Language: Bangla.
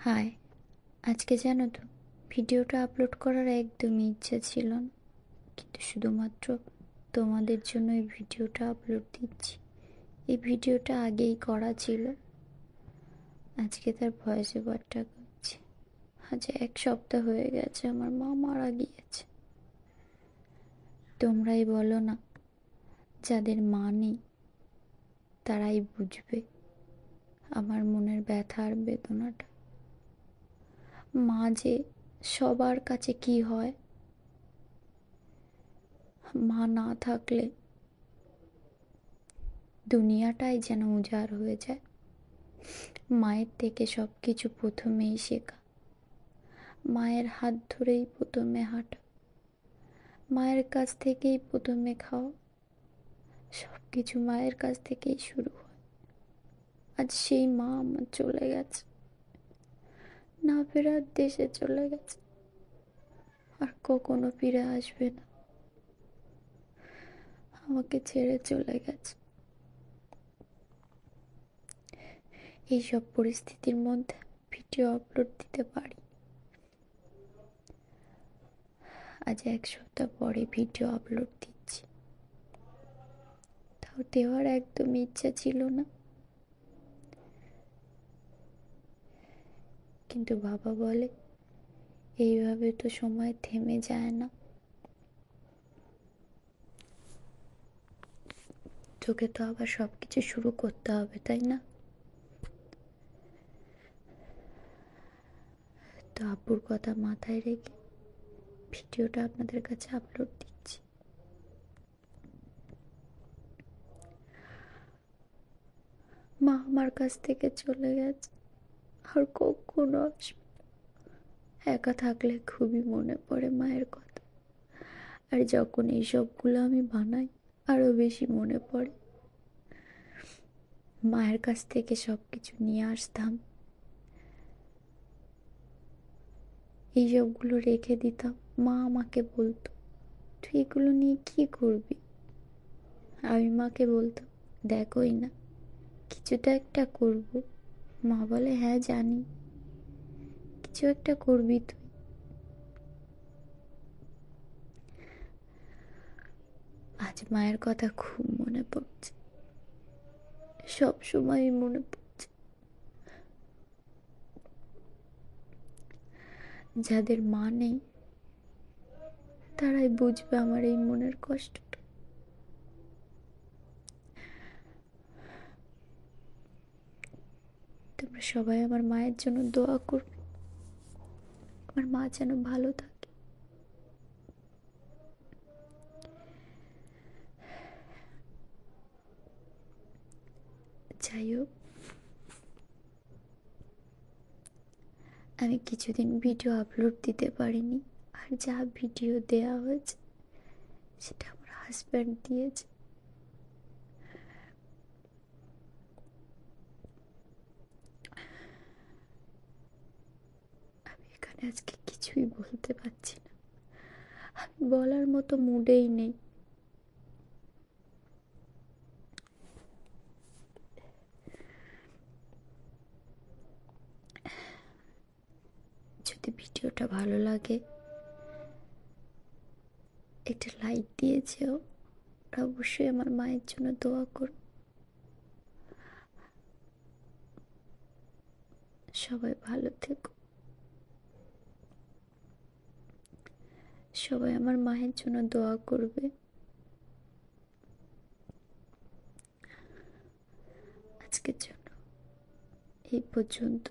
হাই, আজকে জানো তো ভিডিওটা আপলোড করার একদমই ইচ্ছা ছিল না, কিন্তু শুধুমাত্র তোমাদের জন্য এই ভিডিওটা আপলোড দিচ্ছি। এই ভিডিওটা আগেই করা ছিল, আজকে তার ভয়েস ওভারটা করছি। আজ 1 সপ্তাহ হয়ে গেছে আমার মা মারা গিয়েছে। তোমরাই বলো না, যাদের মা নেই তারাই বুঝবে আমার মনের ব্যথা আর বেদনাটা। মা যে সবার কাছে কি হয়, মা না থাকলে দুনিয়াটাই যেন উজাড় হয়ে যায়। মায়ের থেকে সব কিছু প্রথমেই শেখা, মায়ের হাত ধরেই প্রথমে হাঁটা, মায়ের কাছ থেকেই প্রথমে খাওয়া, সব কিছু মায়ের কাছ থেকেই শুরু হয়। আজ সেই মা আমার চলে গেছে, না ফেরার দেশে চলে গেছে, আর কখনো ফিরে আসবে না, আমাকে ছেড়ে চলে গেছে। এইসব পরিস্থিতির মধ্যে ভিডিও আপলোড দিতে পারি। আজ 1 সপ্তাহ পরে ভিডিও আপলোড দিচ্ছি, তাও দেওয়ার একদমই ইচ্ছা ছিল না, কিন্তু বাবা বলে এইভাবে তো সময় থেমে যায় না, তোকে তো আবার সবকিছু শুরু করতে হবে, তাই না? তো আব্বুর কথা মাথায় রেখে ভিডিওটা আপনাদের কাছে আপলোড দিচ্ছি। মা আমার কাছ থেকে চলে গেছে, আর কখনো আসবে না। একা থাকলে খুবই মনে পড়ে মায়ের কথা, আর যখন এইসবগুলো আমি বানাই আরো বেশি মনে পড়ে। মায়ের কাছ থেকে সবকিছু নিয়ে আসতাম, এইসবগুলো রেখে দিতাম। মা আমাকে বলতো, তুই এগুলো নিয়ে কি করবি? আমি মাকে বলতাম, দেখোই না, কিছু তো একটা করবো। মা বলে, হ্যাঁ জানি, কিছু একটা করবি তুই। আজ মায়ের কথা খুব মনে পড়ছে, সব সময় মনে পড়ছে। যাদের মা নেই তারাই বুঝবে আমার এই মনের কষ্টটা। তোমরা সবাই আমার মায়ের জন্য দোয়া করবে, আমার মা যেন ভালো থাকে। যাই হোক, আমি কিছুদিন ভিডিও আপলোড দিতে পারিনি, আর যা ভিডিও দেয়া হয়েছে সেটা আমার হাজব্যান্ড দিয়েছে। আমি এখানে আজকে কিছুই বলতে পারছি না, আমি বলার মতো মুডেই নেই। যদি ভিডিওটা ভালো লাগে একটা লাইক দিয়ে যেও, আর অবশ্যই আমার মায়ের জন্য দোয়া করো। সবাই ভালো থেকো, সবাই আমার মায়ের জন্য দোয়া করবে। আজকের জন্য এই পর্যন্ত।